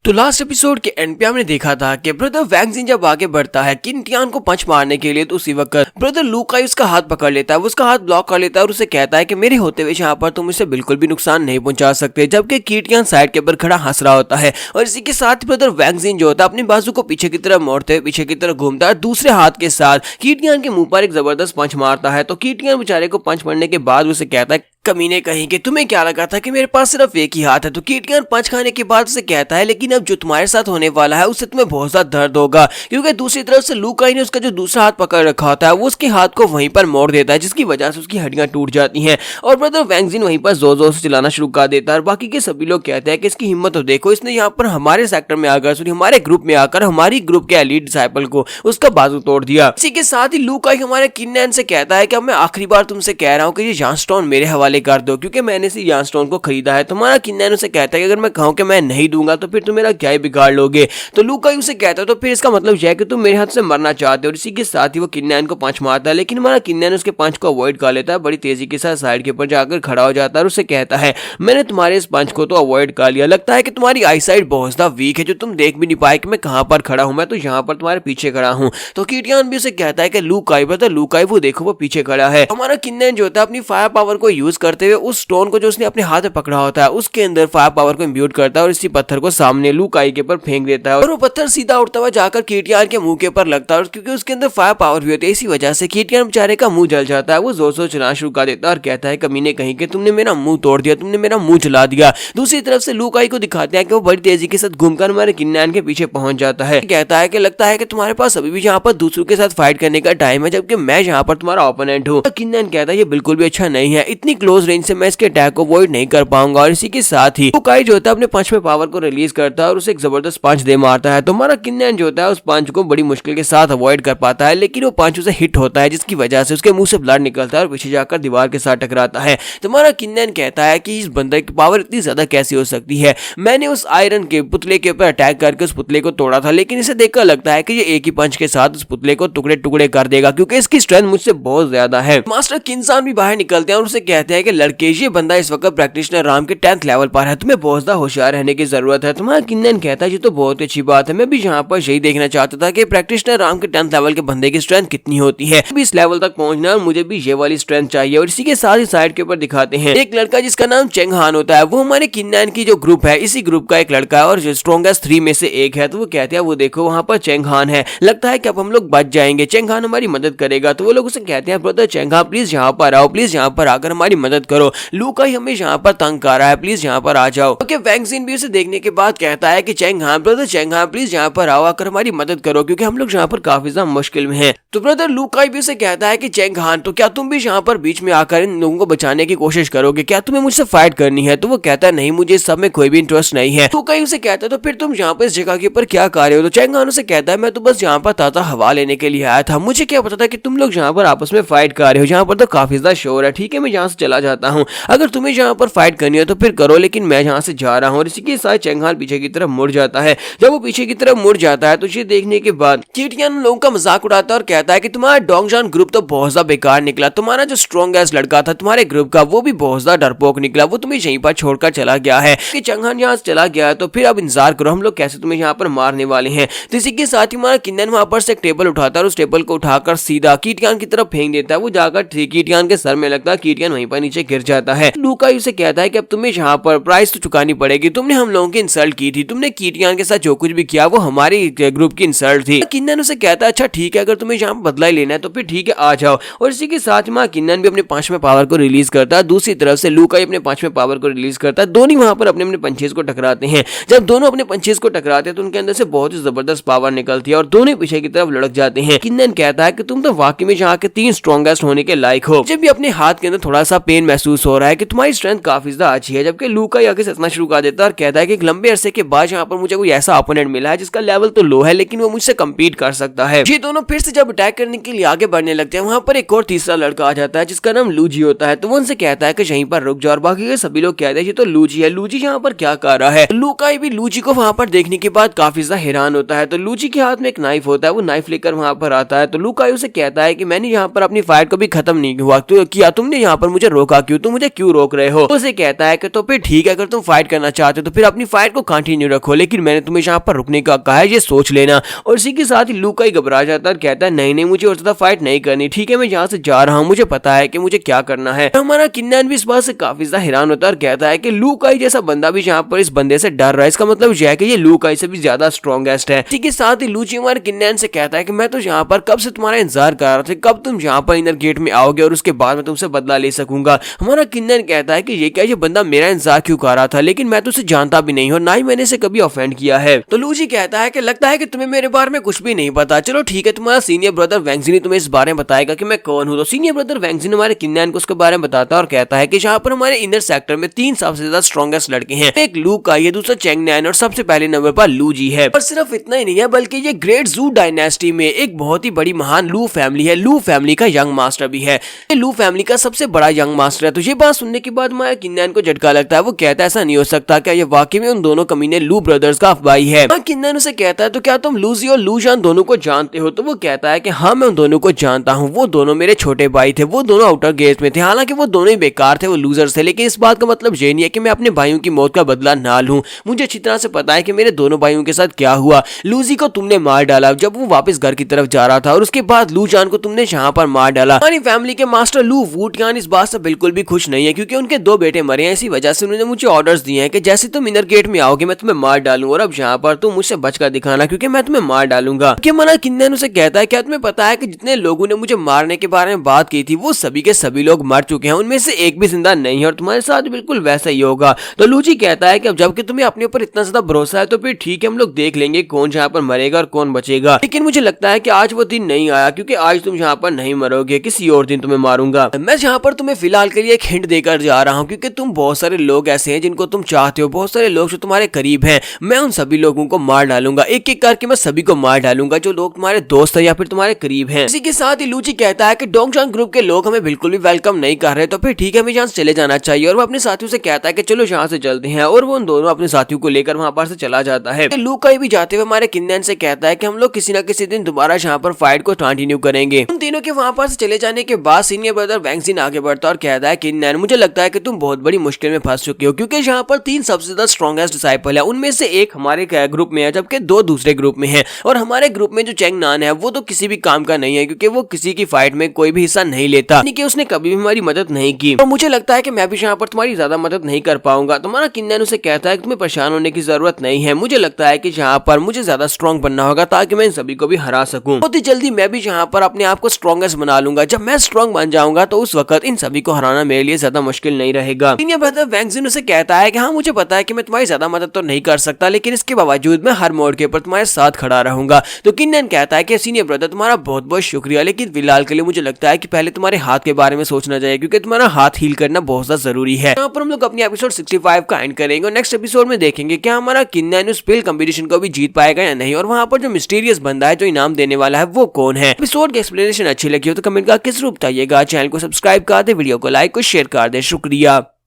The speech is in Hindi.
तो लास्ट एपिसोड के एंड पे हमने देखा था कि ब्रदर वैंग जिन जब आगे बढ़ता है किन टियान को पंच मारने के लिए, तो उसी वक्त ब्रदर लू काई उसका हाथ पकड़ लेता है, वो उसका हाथ ब्लॉक कर लेता है और उसे कहता है कि मेरे होते हुए यहाँ पर तुम इसे बिल्कुल भी नुकसान नहीं पहुंचा सकते। जबकि कीटियान साइड के ऊपर खड़ा हंस रहा होता है और इसी के साथ ब्रदर वैंग जिन जो होता है अपनी बाजू को पीछे की तरफ मोड़ते हुए पीछे की तरफ घूमता है, दूसरे हाथ के साथ कीटियान के मुंह पर एक जबरदस्त पंच मारता है। तो कीटियान बेचारे को पंच मारने के बाद उसे कहता है कमीने कहीं कि तुम्हें क्या लगा था कि मेरे पास सिर्फ एक ही हाथ है। तो कीटियान पंच खाने के बाद उसे कहता है लेकिन अब जो तुम्हारे साथ होने वाला है उससे तुम्हें बहुत ज्यादा दर्द होगा, क्योंकि दूसरी तरफ से लू काई ने उसका जो दूसरा हाथ पकड़ रखा होता है वो उसके हाथ को वहीं पर मोड़ देता है, जिसकी वजह से उसकी हड्डियां टूट जाती हैं और ब्रदर वैंग जिन वहीं पर जोर जोर से चलाना शुरू कर देता है। और बाकी के सभी लोग कहते हैं कि इसकी हिम्मत तो देखो, इसने यहाँ पर हमारे सेक्टर में आकर हमारे ग्रुप में आकर हमारी ग्रुप के एलीट डिसाइपल को उसका बाजू तोड़ दिया। इसी के साथ ही लू काई हमारे किन्नैन से कहता है कि अब मैं आखिरी बार तुमसे कह रहा हूँ कि ये जानस्टोन मेरे हवाले कर दो, क्योंकि मैंने इसी जानस्टोन को खरीदा है। तुम्हारा किन्नैन उसे कहता है कि अगर मैं कहूं कि मैं नहीं दूंगा तो फिर तुम मेरा क्या ही बिगाड़ लोगे। तो लू काई उसे कहता है तो फिर इसका मतलब यह है कि तुम मेरे हाथ से मरना चाहते हो। और इसी के साथ ही वो किन्नैन को पंच मारता है, लेकिन हमारा किन्नैन उसके पंच को अवॉइड कर लेता है, बड़ी तेजी के साथ साइड के ऊपर जाकर खड़ा हो जाता है और उसे कहता है मैंने तुम्हारे इस पंच को तो अवॉइड कर लिया, लगता है कि तुम्हारी आई साइड बहुत ज्यादा वीक है जो तुम देख भी नहीं पाए कि मैं कहां पर खड़ा हूं, मैं तो यहाँ पर तुम्हारे पीछे खड़ा हूं। तो कीटियान भी उसे कहता है कि लू काई ब्रदर लू काई वो देखो वो पीछे खड़ा है। हमारा किन्नैन जो होता है अपनी फायर पावर को यूज करते हुए उस स्टोन को जो उसने अपने हाथ में पकड़ा होता है उसके अंदर फायर पावर को इम्ब्यूट करता है और इसी पत्थर को सामने लू काई के ऊपर फेंक देता है और वो पत्थर सीधा उड़ता हुआ जाकर कीटियान के मुंह के ऊपर लगता है। और क्योंकि उसके अंदर फायर पावर भी होती है इसी वजह से कीटियान बेचारे का मुंह जल जाता है। वो जोर से चलाना शुरू कर देता है और कहता है कमीने कहीं कि तुमने मेरा मुंह तोड़ दिया, तुमने मेरा मुंह जला दिया। दूसरी तरफ से लू काई को दिखाते हैं कि वो बड़ी तेजी के साथ घूमकर हमारे किन्नैन के पीछे पहुंच जाता है। कहता है कि लगता है कि तुम्हारे पास अभी भी यहाँ पर दूसरों के साथ फाइट करने का टाइम है, जबकि मैं यहाँ पर तुम्हारा ओपोनेंट हूँ। किन्नैन कहता है ये बिल्कुल भी अच्छा नहीं है, इतनी क्लोज रेंज से मैं इसके अटैक को अवॉइड नहीं कर पाऊंगा। और इसी के साथ ही लू काई जो होता है अपने पंच में पावर को रिलीज करता है और उसे एक जबरदस्त पंच दे मारता है। तो हमारा किन्नैन जो होता है उस पंच को बड़ी मुश्किल के साथ अवॉइड कर पाता है, लेकिन वो पंच उसे हिट होता है जिसकी वजह से उसके मुंह से ब्लड निकलता है और पीछे जाकर दीवार के साथ टकराता है। तो हमारा किन्नैन कहता है कि इस बंदे की पावर इतनी ज्यादा कैसी हो सकती है, मैंने उस आयरन के पुतले के ऊपर अटैक करके उस पुतले को तोड़ा था, लेकिन इसे देखकर लगता है कि ये एक ही पंच के साथ उस पुतले को टुकड़े टुकड़े कर देगा क्योंकि इसकी स्ट्रेंथ मुझसे बहुत ज्यादा है। मास्टर किन्सान भी बाहर निकलते हैं और उसे कहते हैं कि लड़के ये बंदा इस वक्त प्रैक्टिशनर राम के 10th लेवल पर है, तुम्हें बहुत ज्यादा होशियार रहने की जरूरत है। तुम्हारा किन्नैन कहता है ये तो बहुत अच्छी बात है, मैं भी यहाँ पर यही देखना चाहता था कि प्रैक्टिशनर राम के 10th लेवल के बंदे की स्ट्रेंथ कितनी होती है, अभी इस लेवल तक पहुंचना मुझे भी ये वाली स्ट्रेंथ चाहिए। और इसी के साथ ही साइड के ऊपर दिखाते हैं एक लड़का जिसका नाम चेंग हान होता है, वो हमारे किन्नैन की जो ग्रुप है इसी ग्रुप का एक लड़का है और जो स्ट्रॉन्गेस्ट 3 में से एक है। तो वो कहते हैं वो देखो वहां पर चेंग हान है, लगता है कि अब हम लोग बच जाएंगे, चेंग हान हमारी मदद करेगा। तो वो लोग उसे कहते हैं ब्रदर चेंग हान प्लीज यहाँ पर आओ, प्लीज यहाँ पर आकर हमारी मदद करो, लू काई हमें यहाँ पर तंग कर रहा है, प्लीज यहाँ पर आ जाओ। ओके वैंग जिन भी उसे देखने के बाद कहता है कि चेंग हान ब्रदर चेंग हान प्लीज यहाँ पर आओ, आकर हमारी मदद करो क्योंकि हम लोग यहाँ पर काफी ज्यादा मुश्किल में हैं। तो ब्रदर लू काई भी उसे कहता है कि चेंग हान तो क्या तुम भी यहाँ पर बीच में आकर इन लोगों को बचाने की कोशिश करोगे, क्या तुम्हें मुझसे फाइट करनी है। तो वो कहता है नहीं मुझे इस सब में कोई भी इंटरेस्ट नहीं है। लू काई उसे कहता है तो फिर तुम यहाँ पर इस जगह के ऊपर क्या कर रहे हो। तो चेंग हान उसे कहता है मैं तो बस यहाँ पर ताज़ा हवा लेने के लिए आया था, मुझे क्या पता था कि तुम लोग यहाँ पर आपस में फाइट कर रहे हो, यहाँ पर तो काफी ज्यादा शोर है, ठीक है मैं यहाँ से चला जाता हूँ, अगर तुम्हें यहाँ पर फाइट करनी है तो फिर करो, लेकिन मैं यहाँ से जा रहा हूँ। और इसी के साथ चेंग हान पीछे की तरफ मुड़ जाता है। जब वो पीछे की तरफ मुड़ जाता है तो ये देखने के बाद कीटियान लोगों का मजाक उड़ाता है और कहता है कि तुम्हारा डोंगजान ग्रुप तो बहुत ज्यादा बेकार निकला, तुम्हारा जो स्ट्रॉन्गेस्ट लड़का था तुम्हारे ग्रुप का वो भी बहुत ज्यादा डरपोक निकला, वो तुम्हें यहीं पर छोड़कर चला गया है कि चेंग हान यहाँ से चला गया है तो फिर अब इंतजार करो, हम लोग कैसे तुम्हें यहाँ पर मारने वाले हैं। तो इसी के साथ ही हमारा किन्नैन वहां पर से एक टेबल उठाता है और उस टेबल को उठाकर सीधा कीटियान की तरफ फेंक देता है, वो जाकर कीटियान के सर में लगता है, कीटियान वहीं पर नीचे गिर जाता है। लू काई उसे कहता है कि अब तुम्हें यहाँ पर प्राइस तो चुकानी पड़ेगी, तुमने हम लोगों की इंसल्ट की थी, तुमने कीटियान के साथ जो कुछ भी किया वो हमारी ग्रुप की इंसल्ट थी। किन्नैन उसे कहता है अच्छा ठीक है अगर तुम्हें यहाँ पर बदला ही लेना है तो फिर ठीक है आ जाओ। और इसी के साथ ही किन्नैन भी अपने पांचवें पावर को रिलीज करता है, दूसरी तरफ से लू काई अपने पांचवें पावर को रिलीज करता है, दोनों वहां पर अपने अपने पंचेस को टकराते हैं। जब दोनों अपने पंचेस को टकराते हैं तो उनके अंदर से बहुत ही जबरदस्त पावर निकलती है और दोनों पीछे की तरफ लड़क जाते हैं। किन्नैन कहता है कि तुम तो वाकई में यहाँ के 3 स्ट्रॉन्गेस्ट होने के लायक हो, मुझे भी अपने हाथ के अंदर थोड़ा सा पेन महसूस हो रहा है कि तुम्हारी स्ट्रेंथ काफी ज्यादा अच्छी है। जबकि लू काई आगे सतना शुरू कर देता है और कहता है कि एक लंबे अरसे के बाद यहाँ पर मुझे कोई ऐसा ओपोनेंट मिला है जिसका लेवल तो लो है लेकिन वो मुझसे कम्पीट कर सकता है। ये दोनों फिर से जब अटैक करने के लिए आगे बढ़ने लगते हैं वहां पर एक और तीसरा लड़का आ जाता है जिसका नाम लूजी होता है। तो वो उनसे कहता है कि यहीं पर रुक जाओ और बाकी के सभी लोग कहते हैं ये तो लूजी है, लूजी यहाँ पर क्या कर रहा है। लू काई भी लूजी को वहां पर देखने के बाद काफी ज्यादा हैरान होता है। तो लूजी के हाथ में एक नाइफ होता है, वो नाइफ लेकर वहां पर आता है। तो लू काई उसे कहता है कि मैंने यहाँ पर अपनी फाइट को भी खत्म नहीं हुआ तो किया, तुमने यहाँ पर मुझे रोक रोका क्यों, तुम मुझे क्यों रोक रहे हो। तो उसे कहता है कि तो फिर ठीक है, अगर तुम फाइट करना चाहते हो तो फिर अपनी फाइट को कंटिन्यू रखो, लेकिन मैंने तुम्हें यहाँ पर रुकने का कहा है, ये सोच लेना। और इसी के साथ ही लूकाई घबरा जाता है और कहता है नहीं नहीं, मुझे और ज्यादा फाइट नहीं करनी, ठीक है मैं यहाँ से जा रहा हूँ, मुझे पता है कि मुझे क्या करना है। हमारा किन्नन भी इस बात से काफी ज्यादा हैरान होता है और कहता है कि लूकाई जैसा बंदा भी यहाँ पर इस बंदे से डर रहा है, इसका मतलब यह है कि ये लूकाई से भी ज्यादा स्ट्रॉन्गेस्ट है। इसी के साथ ही लूची हमारे किन्नन से कहता है कि मैं तो यहाँ पर कब से तुम्हारा इंतजार कर रहा था, कब तुम यहाँ पर इनर गेट में आओगे और उसके बाद मैं तुमसे बदला ले सकूंगा। हमारा किन्नन कहता है कि ये क्या, ये बंदा मेरा इंतजार क्यों कर रहा था, लेकिन मैं तो उसे जानता भी नहीं हूँ, ना ही मैंने इसे कभी ऑफेंड किया है। तो लूची कहता है कि लगता है कि तुम्हें मेरे बारे में कुछ भी नहीं पता, चलो ठीक है, तुम्हारा सीनियर ब्रदर वैंगजिन तुम्हें इस बारे में बताएगा कि मैं कौन हूँ। तो सीनियर ब्रदर वैंगजिन हमारे किन्नन को उसके बारे में बताता है और कहता है कि यहाँ पर हमारे इनर सेक्टर में 3 सबसे ज्यादा स्ट्रॉन्गेस्ट लड़के हैं, एक लूकाई है, दूसरा चेंगनैन और सबसे पहले नंबर पर लू जी है। और सिर्फ इतना ही नहीं है, बल्कि ये ग्रेट जू डायनेस्टी में एक बहुत ही बड़ी महान लू फैमिली है, लू फैमिली का यंग मास्टर भी है, ये लू फैमिली का सबसे बड़ा यंग मास्टर है। तो ये बात सुनने के बाद हमारे किन्नन को झटका लगता है, वो कहता है ऐसा नहीं हो सकता, क्या ये वाकई में उन दोनों कमीने लू ब्रदर्स का भाई है। किन्नन उसे कहता है तो क्या तुम लूजी और लूजान दोनों को जानते हो। तो वो कहता है कि हाँ मैं उन दोनों को जानता हूँ, वो दोनों मेरे छोटे भाई थे, वो दोनों आउटर गेट में थे, हालांकि वो दोनों ही बेकार थे, वो लूजर्स थे, लेकिन इस बात का मतलब ये नहीं है कि मैं अपने भाइयों की मौत का बदला ना लूं। मुझे अच्छी तरह से पता है कि मेरे दोनों भाइयों के साथ क्या हुआ। लूजी को तुमने मार डाला जब वो वापस घर की तरफ जा रहा था, और उसके बाद लूजान को तुमने यहाँ पर मार डाला। हमारी फैमिली के मास्टर लू वुटियान इस बात से बिल्कुल भी खुश नहीं है, क्योंकि उनके 2 बेटे मरे हैं, इसी वजह से उन्होंने मुझे ऑर्डर्स दिए हैं कि जैसे तुम इनर गेट में आओगे मैं तुम्हें मार डालूं, और अब यहाँ पर तुम मुझसे बचकर दिखाना क्योंकि मैं तुम्हें मार डालूंगा। हमारा किन्नन उसे कहता है क्या तुम्हें पता है कि जितने लोगों ने मुझे मारने के बारे में बात की थी वो सभी के सभी लोग मर चुके हैं, उनमें से एक भी जिंदा नहीं है, और तुम्हारे साथ बिल्कुल वैसा ही होगा। तो लूची कहता है कि अब जबकि तुम्हें अपने ऊपर इतना ज्यादा भरोसा है तो फिर ठीक है, हम लोग देख लेंगे कौन यहाँ पर मरेगा और कौन बचेगा, लेकिन मुझे लगता है कि आज वो दिन नहीं आया, क्योंकि आज तुम यहाँ पर नहीं मरोगे, किसी और दिन तुम्हें मारूंगा। मैं यहाँ पर तुम्हें फिलहाल के लिए एक हिंट देकर जा रहा हूँ, क्योंकि तुम बहुत सारे लोग ऐसे हैं जिनको तुम चाहते हो, बहुत सारे लोग जो तुम्हारे करीब हैं, मैं उन सभी लोगों को मार डालूंगा, एक एक करके मैं सभी को मार डालूंगा जो लोग तुम्हारे दोस्त है या फिर तुम्हारे करीब हैं। इसी के साथ ही लूची कहता है कि डोंगचान ग्रुप के लोग हमें बिल्कुल भी वेलकम नहीं कर रहे, तो फिर ठीक है हमें यहाँ से चले जाना चाहिए। और वो अपने साथियों से कहता है कि चलो यहाँ से चलते हैं, और वो उन दोनों अपने साथियों को लेकर वहाँ पर से चला जाता है। लूकाई भी जाते हुए हमारे किन्नन से कहता है कि हम लोग किसी न किसी दिन दोबारा यहाँ पर फाइट को कंटिन्यू करेंगे। उन तीनों के वहाँ पर से चले जाने के बाद सीनियर ब्रदर वैंगजिन आगे बढ़ता है और कहता है किन्नन मुझे लगता है कि तुम बहुत बड़ी मुश्किल में फंस चुके हो, क्योंकि यहाँ पर 3 सबसे ज्यादा स्ट्रॉन्गेस्ट डिसाइपल है, उनमें से एक हमारे ग्रुप में है जबकि 2 दूसरे ग्रुप में है, और हमारे ग्रुप में जो चेंगनान है वो तो किसी भी काम का नहीं है, क्योंकि वो किसी की फाइट में कोई भी हिस्सा नहीं लेता, यानी कि उसने कभी भी हमारी मदद नहीं की, और मुझे लगता है कि मैं भी यहाँ पर तुम्हारी ज्यादा मदद नहीं कर पाऊंगा। तुम्हारा किन्नन उसे कहता है कि तुम्हें परेशान होने की जरूरत नहीं है, मुझे लगता है कि यहाँ पर मुझे ज्यादा स्ट्रॉन्ग बनना होगा ताकि मैं इन सभी को भी हरा सकूं। बहुत ही जल्दी मैं भी यहाँ पर अपने आप को स्ट्रॉन्गेस्ट बना लूंगा, जब मैं स्ट्रॉन्ग बन जाऊंगा तो उस वक्त इन सभी को हराना मेरे लिए ज्यादा मुश्किल नहीं रहेगा। सीनियर ब्रदर वैंगजिन उसे कहता है कि हाँ मुझे पता है कि मैं तुम्हारी ज्यादा मदद तो नहीं कर सकता, लेकिन इसके बावजूद मैं हर मोड़ के ऊपर तुम्हारे साथ खड़ा रहूंगा। तो किन्नन कहता है कि सीनियर ब्रदर तुम्हारा बहुत बहुत शुक्रिया, लेकिन फिलहाल के लिए मुझे लगता है कि पहले तुम्हारे हाथ के बारे में सोचना चाहिए, क्योंकि तुम्हारा हाथ हील करना बहुत ज्यादा जरूरी है। यहाँ पर हम लोग अपनी एपिसोड 65 का एंड करेंगे, और नेक्स्ट एपिसोड में देखेंगे क्या हमारा किन्नन उस स्पिल कंपटीशन को भी जीत पाएगा या नहीं, और वहाँ पर जो मिस्टीरियस बंदा है जो इनाम देने वाला है वो कौन है। एपिसोड की एक्सप्लेनेशन अच्छी लगी हो तो कमेंट करके जरूर बताइएगा, चैनल को सब्सक्राइब कर दे, वीडियो को लाइक और शेयर कर दे। शुक्रिया।